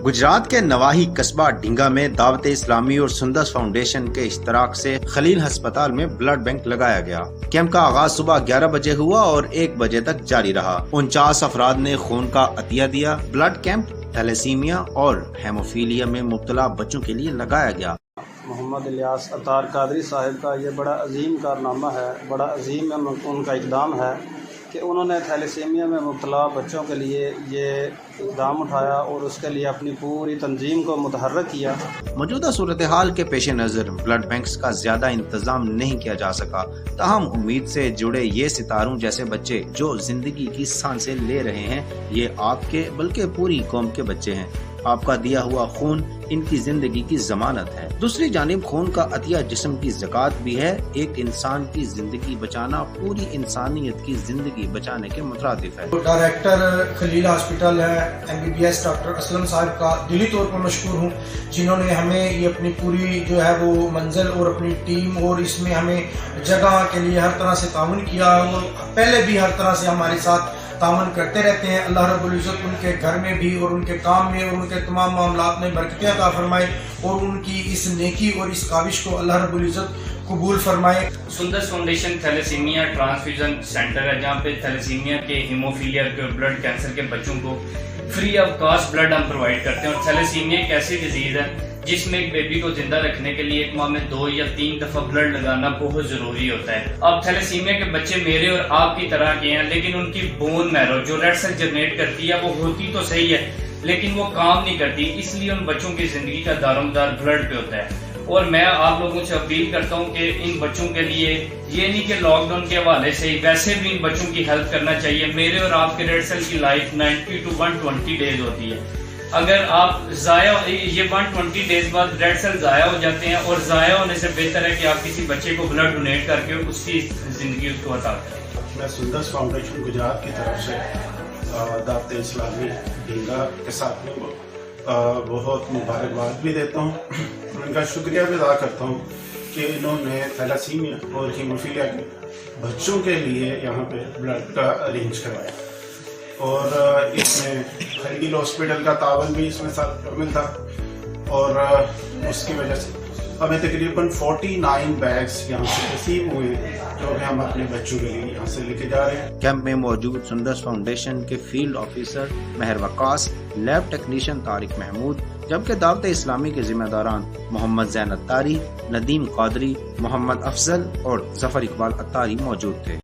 गुजरात के नवाही कस्बा ढींगा में दावत इस्लामी और सुंदस फाउंडेशन के इश्तराक से खलील अस्पताल में ब्लड बैंक लगाया गया। कैंप का आगाज सुबह 11 बजे हुआ और 1 बजे तक जारी रहा। 49 अफराद ने खून का अतिया दिया। ब्लड कैंप थैलेसीमिया और हेमोफीलिया में मुब्तला बच्चों के लिए लगाया गया। मोहम्मद इलियास अतार कादरी साहब का ये बड़ा अजीम कारनामा है, बड़ा अजीम उनका इक़दाम है कि उन्होंने थैलेसीमिया में मुब्तला बच्चों के लिए ये इक़दाम उठाया और उसके लिए अपनी पूरी तंजीम को मुतहर्रिक किया। मौजूदा सूरत हाल के पेश नज़र ब्लड बैंक्स का ज्यादा इंतजाम नहीं किया जा सका, ताहम उम्मीद से जुड़े ये सितारों जैसे बच्चे जो जिंदगी की सांसें ले रहे हैं, ये आपके बल्कि पूरी कौम के बच्चे हैं। आपका दिया हुआ खून इनकी जिंदगी की जमानत है। दूसरी जानिब खून का अतिया जिस्म की ज़कात भी है। एक इंसान की जिंदगी बचाना पूरी इंसानियत की जिंदगी बचाने के मुतरादिफ है। डायरेक्टर खलील हॉस्पिटल है, MBBS डॉक्टर असलम साहब का दिली तौर पर मशकूर हूँ, जिन्होंने हमें ये अपनी पूरी जो है वो मंजिल और अपनी टीम और इसमें हमें जगह के लिए हर तरह से ताउन किया और पहले भी हर तरह से हमारे साथ तामन करते रहते हैं। अल्लाह रब्बुल इज़्ज़त उनके घर में भी और उनके काम में और उनके तमाम मामलात में बरकतें अता फरमाए और उनकी इस नेकी और इस काविश को अल्लाह रब्बुल इज़्ज़त कबूल फरमाए। Sundas Foundation thalassaemia transfusion centre है, जहाँ पे थैलेसीमिया के, हीमोफीलिया के, ब्लड कैंसर के बच्चों को फ्री ऑफ कॉस्ट ब्लड हम प्रोवाइड करते हैं। और थैलेसीमिया एक ऐसी डिजीज है जिसमें एक बेबी को जिंदा रखने के लिए एक माह में 2 या 3 दफा ब्लड लगाना बहुत जरूरी होता है। अब थैलेसीमिया के बच्चे मेरे और आपकी तरह के हैं, लेकिन उनकी बोन मैरो जो रेड सेल जनरेट करती है वो होती तो सही है, लेकिन वो काम नहीं करती। इसलिए उन बच्चों की जिंदगी का दारोमदार ब्लड पे होता है। और मैं आप लोगों से अपील करता हूँ कि इन बच्चों के लिए ये नहीं कि लॉकडाउन के हवाले से, वैसे भी इन बच्चों की हेल्प करना चाहिए। मेरे और आपके रेड सेल की लाइफ 90 to 120 डेज होती है। अगर आप जाया ये 120 डेज बाद रेड सेल जाया हो जाते हैं, और जाया होने से बेहतर है कि आप किसी बच्चे को ब्लड डोनेट करके उसकी जिंदगी उसको बता दें। मैं सुंदस फाउंडेशन गुजरात की तरफ से दावत इस्लामी ढींगा के साथ में बहुत मुबारकबाद भी देता हूँ, उनका शुक्रिया भी अदा करता हूँ कि इन्होंने थैलेसीमिया और हीमोफीलिया के बच्चों के लिए यहाँ पे ब्लड का अरेंज करवाया। और इसमें खलील हॉस्पिटल का तावन भी इसमें शामिल था और उसकी वजह से हमें तकरीबन 49 बैग्स यहाँ से रिसीव हुए, जो कि हम अपने बच्चों के लिए यहाँ से लेके जा रहे हैं। कैंप में मौजूद सुंदस फाउंडेशन के फील्ड ऑफिसर महर वकास, लैब टेक्नीशियन तारिक महमूद, जबकि दावत इस्लामी के जिम्मेदारान मोहम्मद ज़ैन अत्तारी, नदीम कादरी, मोहम्मद अफजल और जफर इकबाल अत्तारी मौजूद थे।